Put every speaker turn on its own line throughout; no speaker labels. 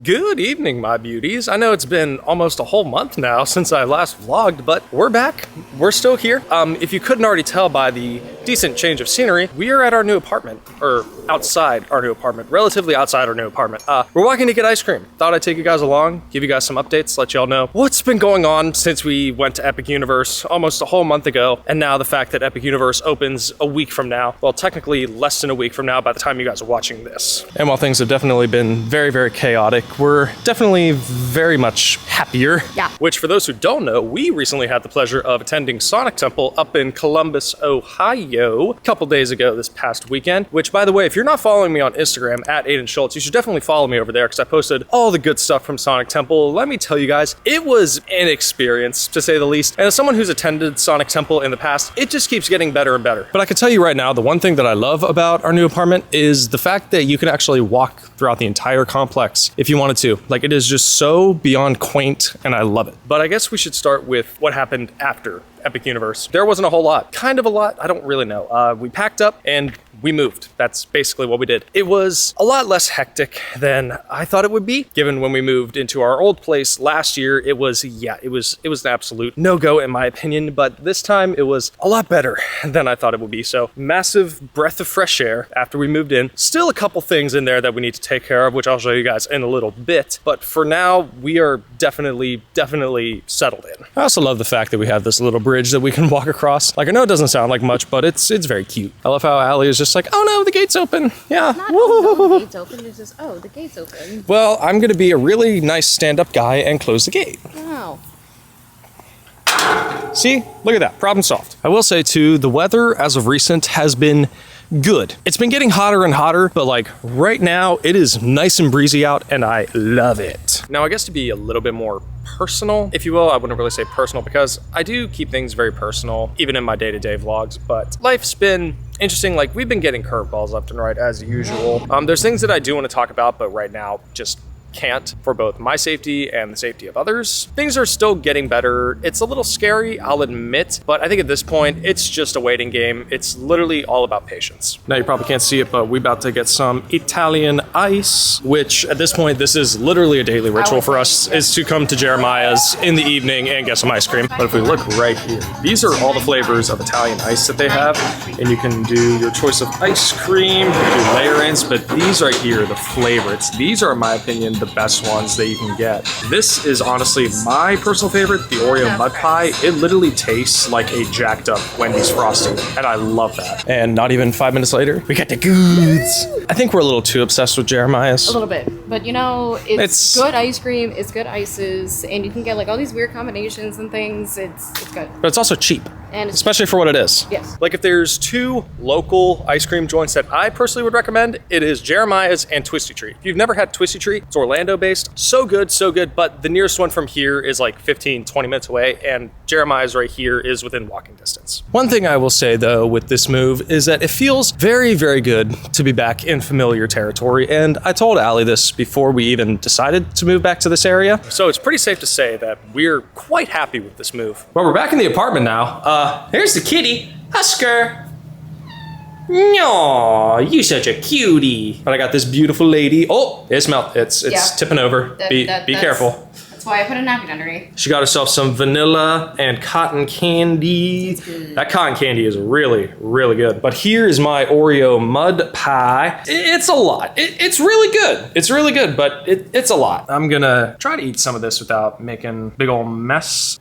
Good evening, my beauties. I know it's been almost a whole month now since I last vlogged, but we're back. We're still here. If you couldn't already tell by the decent change of scenery, we are at our new apartment, or outside our new apartment, relatively outside our new apartment. We're walking to get ice cream. Thought I'd take you guys along, give you guys some updates, let y'all know what's been going on since we went to Epic Universe almost a whole month ago, and now the fact that Epic Universe opens a week from now. Well, technically less than a week from now by the time you guys are watching this. And while things have definitely been very, very chaotic, we're definitely very much happier.
Yeah.
Which, for those who don't know, we recently had the pleasure of attending Sonic Temple up in Columbus, Ohio, a couple days ago this past weekend. Which, by the way, if you're not following me on Instagram at Aiden Schultz, you should definitely follow me over there because I posted all the good stuff from Sonic Temple. Let me tell you guys, it was an experience, to say the least. And as someone who's attended Sonic Temple in the past, it just keeps getting better and better. But I can tell you right now, the one thing that I love about our new apartment is the fact that you can actually walk throughout the entire complex if you wanted to. Like, it is just so beyond quaint, and I love it. But I guess we should start with what happened after Epic Universe. There wasn't a whole lot. Kind of a lot. I don't really know. We packed up and we moved. That's basically what we did. It was a lot less hectic than I thought it would be, given when we moved into our old place last year. It was an absolute no-go in my opinion, but this time it was a lot better than I thought it would be. So massive breath of fresh air after we moved in. Still a couple things in there that we need to take care of, which I'll show you guys in a little bit. But for now, we are definitely settled in. I also love the fact that we have this little bridge that we can walk across. Like, I know it doesn't sound like much, but it's very cute. I love how Allie is just like, oh no, the gate's open. Yeah.
Not, oh, no, the gate's open. It's just, oh, the gate's open.
Well, I'm gonna be a really nice stand-up guy and close the gate.
Wow.
See? Look at that. Problem solved. I will say too, the weather as of recent has been good. It's been getting hotter and hotter, but like right now it is nice and breezy out and I love it. Now, I guess to be a little bit more personal, if you will, I wouldn't really say personal because I do keep things very personal, even in my day-to-day vlogs, but life's been interesting. Like, we've been getting curveballs left and right as usual. There's things that I do want to talk about, but right now just can't, for both my safety and the safety of others. Things are still getting better. It's a little scary, I'll admit, but I think at this point, it's just a waiting game. It's literally all about patience. Now, you probably can't see it, but we're about to get some Italian ice, which at this point, this is literally a daily ritual for us, is to come to Jeremiah's in the evening and get some ice cream. But if we look right here, these are all the flavors of Italian ice that they have, and you can do your choice of ice cream, you can do layer-ins, but these right here, the favorites, these are, in my opinion, the best ones that you can get. This is honestly my personal favorite, the Oreo mud pie. It literally tastes like a jacked up Wendy's Frosty, and I love that. And not even 5 minutes later, we got the goods. I think we're a little too obsessed with Jeremiah's.
A little bit, but you know, it's good ice cream, it's good ices, and you can get like all these weird combinations and things. It's good.
But it's also cheap.
And
especially for what it is.
Yes.
Like, if there's two local ice cream joints that I personally would recommend, it is Jeremiah's and Twisty Treat. If you've never had Twisty Treat, it's Orlando based. So good, but the nearest one from here is like 15, 20 minutes away, and Jeremiah's right here is within walking distance. One thing I will say though with this move is that it feels very, very good to be back in familiar territory, and I told Allie this before we even decided to move back to this area. So it's pretty safe to say that we're quite happy with this move. Well, we're back in the apartment now. Here's the kitty, Oscar. No, you such a cutie. But I got this beautiful lady. Oh, it's tipping over. Be careful.
That's why I put a napkin underneath.
She got herself some vanilla and cotton candy. That cotton candy is really, really good. But here is my Oreo mud pie. It's a lot. It's really good. It's really good, but it's a lot. I'm gonna try to eat some of this without making a big old mess.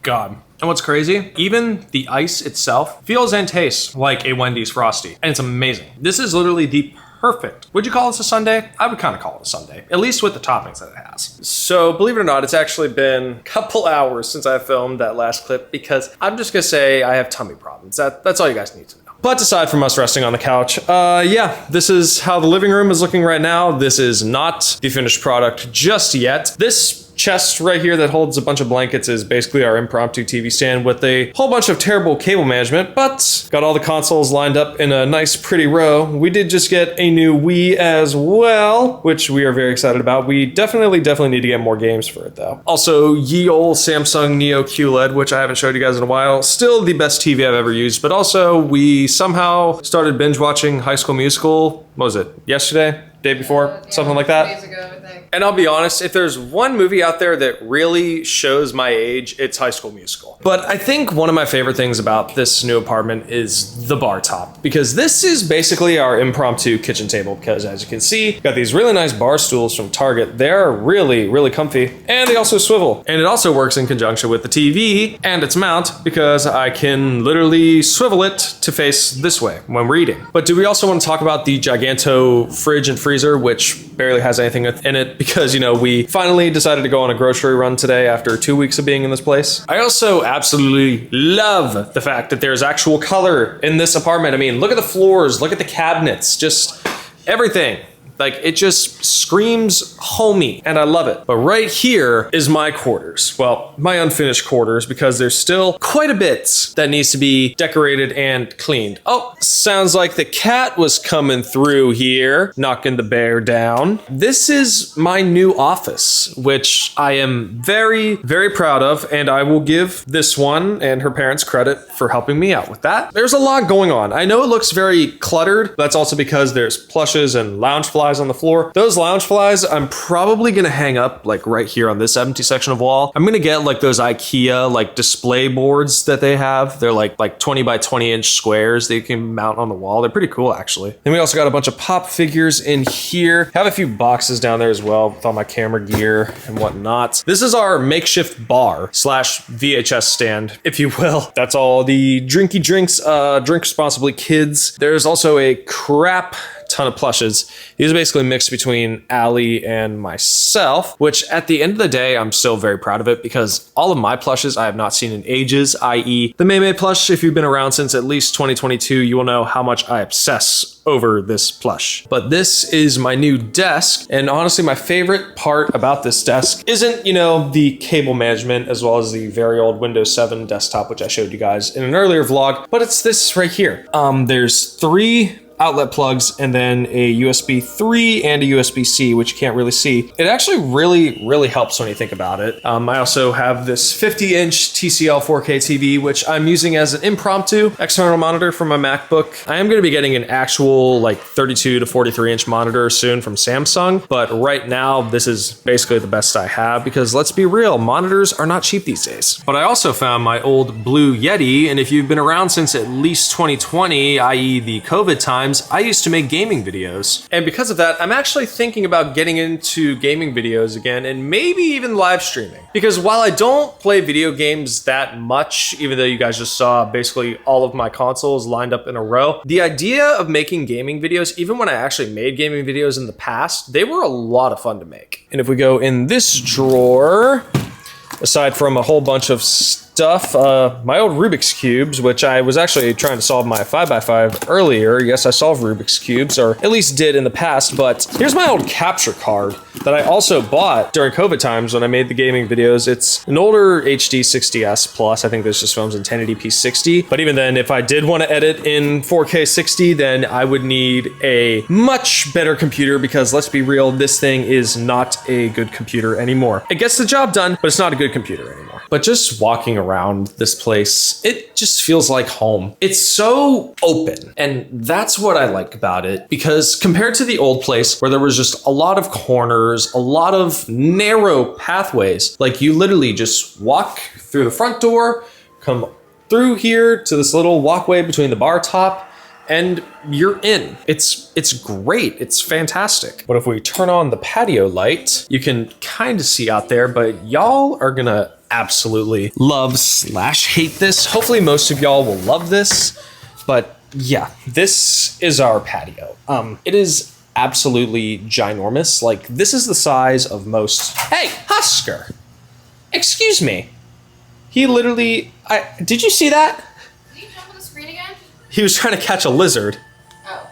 God. And what's crazy, even the ice itself feels and tastes like a Wendy's Frosty, and it's amazing. This is literally the perfect, would you call this a sundae? I would kind of call it a sundae, at least with the toppings that it has. So believe it or not, it's actually been a couple hours since I filmed that last clip because I'm just gonna say I have tummy problems. That's all you guys need to know. But aside from us resting on the couch, yeah, this is how the living room is looking right now. This is not the finished product just yet. This chest right here that holds a bunch of blankets is basically our impromptu TV stand with a whole bunch of terrible cable management, but got all the consoles lined up in a nice pretty row. We did just get a new Wii as well, which we are very excited about. We definitely need to get more games for it though. Also, ye ol' Samsung Neo QLED, which I haven't showed you guys in a while. Still the best TV I've ever used, but also we somehow started binge watching High School Musical. What was it? Yesterday? Day before? Something like that?
2 days ago, I think.
And I'll be honest, if there's one movie out there that really shows my age, it's High School Musical. But I think one of my favorite things about this new apartment is the bar top, because this is basically our impromptu kitchen table, because as you can see, got these really nice bar stools from Target. They're really comfy, and they also swivel. And it also works in conjunction with the TV and its mount, because I can literally swivel it to face this way when we're eating. But do we also want to talk about the Giganto fridge and freezer, which barely has anything in it, because, you know, we finally decided to go on a grocery run today after 2 weeks of being in this place. I also absolutely love the fact that there's actual color in this apartment. I mean, look at the floors, look at the cabinets, just everything. Like, it just screams homey, and I love it. But right here is my quarters. Well, my unfinished quarters, because there's still quite a bit that needs to be decorated and cleaned. Oh, sounds like the cat was coming through here, knocking the bear down. This is my new office, which I am very proud of, and I will give this one and her parents credit for helping me out with that. There's a lot going on. I know it looks very cluttered. That's also because there's plushes and lounge flies on the floor. Those lounge flies, I'm probably gonna hang up like right here on this empty section of wall. I'm gonna get like those IKEA like display boards that they have. They're like 20 by 20 inch squares that you can mount on the wall. They're pretty cool actually. Then we also got a bunch of pop figures in here. Have a few boxes down there as well with all my camera gear and whatnot. This is our makeshift bar slash VHS stand, if you will. That's all the drinky drinks, drink responsibly kids. There's also a crap ton of plushes. These are basically mixed between Allie and myself, which at the end of the day, I'm still very proud of it because all of my plushes I have not seen in ages, i.e. the May May plush. If you've been around since at least 2022, you will know how much I obsess over this plush. But this is my new desk, and honestly, my favorite part about this desk isn't, you know, the cable management as well as the very old Windows 7 desktop, which I showed you guys in an earlier vlog, but it's this right here. There's 3 outlet plugs and then a USB 3 and a USB-C, which you can't really see. It actually really helps when you think about it. I also have this 50-inch TCL 4K TV, which I'm using as an impromptu external monitor for my MacBook. I am going to be getting an actual like 32 to 43-inch monitor soon from Samsung, but right now this is basically the best I have because let's be real, monitors are not cheap these days. But I also found my old Blue Yeti, and if you've been around since at least 2020, i.e. the COVID time, I used to make gaming videos. And because of that, I'm actually thinking about getting into gaming videos again and maybe even live streaming. Because while I don't play video games that much, even though you guys just saw basically all of my consoles lined up in a row, the idea of making gaming videos, even when I actually made gaming videos in the past, they were a lot of fun to make. And if we go in this drawer, aside from a whole bunch of stuff, my old Rubik's Cubes, which I was actually trying to solve my 5x5 earlier. Yes, I solved Rubik's Cubes, or at least did in the past, but here's my old capture card that I also bought during COVID times when I made the gaming videos. It's an older HD 60S Plus. I think this just films in 1080p 60, but even then, if I did want to edit in 4K 60, then I would need a much better computer because let's be real, this thing is not a good computer anymore. It gets the job done, but it's not a good computer anymore. But just walking around this place, it just feels like home. It's so open, and that's what I like about it, because compared to the old place where there was just a lot of corners, a lot of narrow pathways, like you literally just walk through the front door, come through here to this little walkway between the bar top, and you're in. It's great. It's fantastic. But if we turn on the patio light, you can kind of see out there, but y'all are gonna absolutely love slash hate this. Hopefully most of y'all will love this, but yeah, this is our patio. It is absolutely ginormous. Like, this is the size of most. Hey, Husker, excuse me. He literally, did you see that?
Did you jump on the screen again?
He was trying to catch a lizard.
Oh.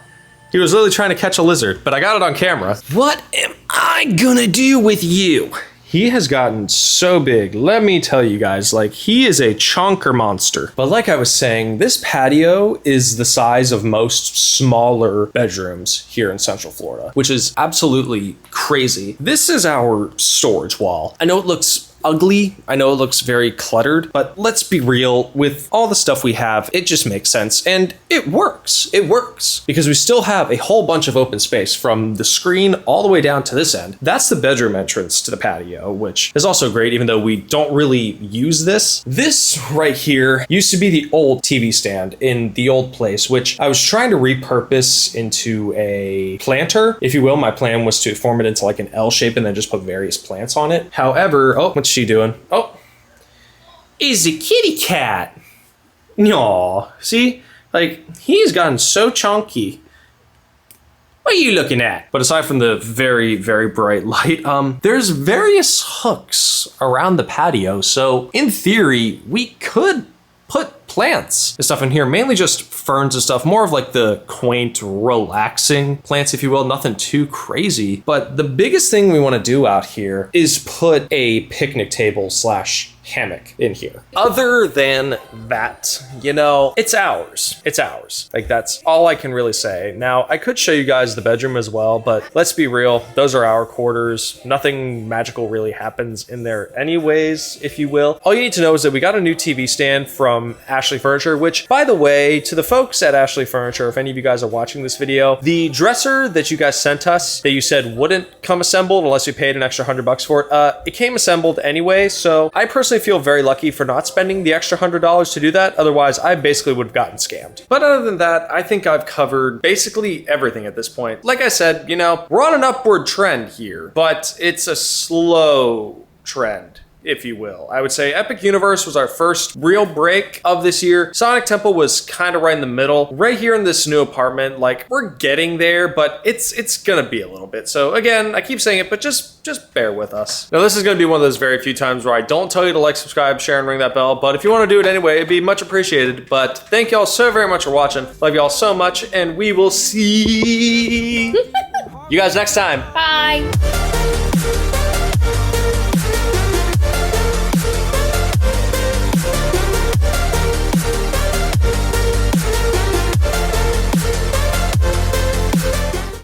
He was literally trying to catch a lizard, but I got it on camera. What am I gonna do with you? He has gotten so big. Let me tell you guys, like, he is a chonker monster. But like I was saying, this patio is the size of most smaller bedrooms here in Central Florida, which is absolutely crazy. This is our storage wall. I know it looks ugly. I know it looks very cluttered, but let's be real, with all the stuff we have, it just makes sense and it works. It works because we still have a whole bunch of open space from the screen all the way down to this end. That's the bedroom entrance to the patio, which is also great even though we don't really use this. This right here used to be the old TV stand in the old place, which I was trying to repurpose into a planter, if you will. My plan was to form it into like an L shape and then just put various plants on it. However, oh, what's she doing? Oh, is a kitty cat. Aw, see? Like, he's gotten so chunky. What are you looking at? But aside from the very, very bright light, there's various hooks around the patio. So in theory, we could put plants and stuff in here, mainly just ferns and stuff, more of like the quaint, relaxing plants, if you will, nothing too crazy. But the biggest thing we want to do out here is put a picnic table slash hammock in here. Other than that, you know, it's ours. It's ours. Like, that's all I can really say. Now, I could show you guys the bedroom as well, but let's be real. Those are our quarters. Nothing magical really happens in there anyways, if you will. All you need to know is that we got a new TV stand from Ashley Furniture, which, by the way, to the folks at Ashley Furniture, if any of you guys are watching this video, the dresser that you guys sent us that you said wouldn't come assembled unless you paid an extra $100 for it, it came assembled anyway. So I personally feel very lucky for not spending the extra $100 to do that. Otherwise, I basically would have gotten scammed. But other than that, I think I've covered basically everything at this point. Like I said, you know, we're on an upward trend here, but it's a slow trend, if you will. I would say Epic Universe was our first real break of this year. Sonic Temple was kind of right in the middle. Right here in this new apartment, like, we're getting there, but it's gonna be a little bit. So again, I keep saying it, but just bear with us. Now, this is gonna be one of those very few times where I don't tell you to like, subscribe, share, and ring that bell, but if you wanna do it anyway, it'd be much appreciated. But thank y'all so very much for watching. Love y'all so much, and we will see you guys next time.
Bye.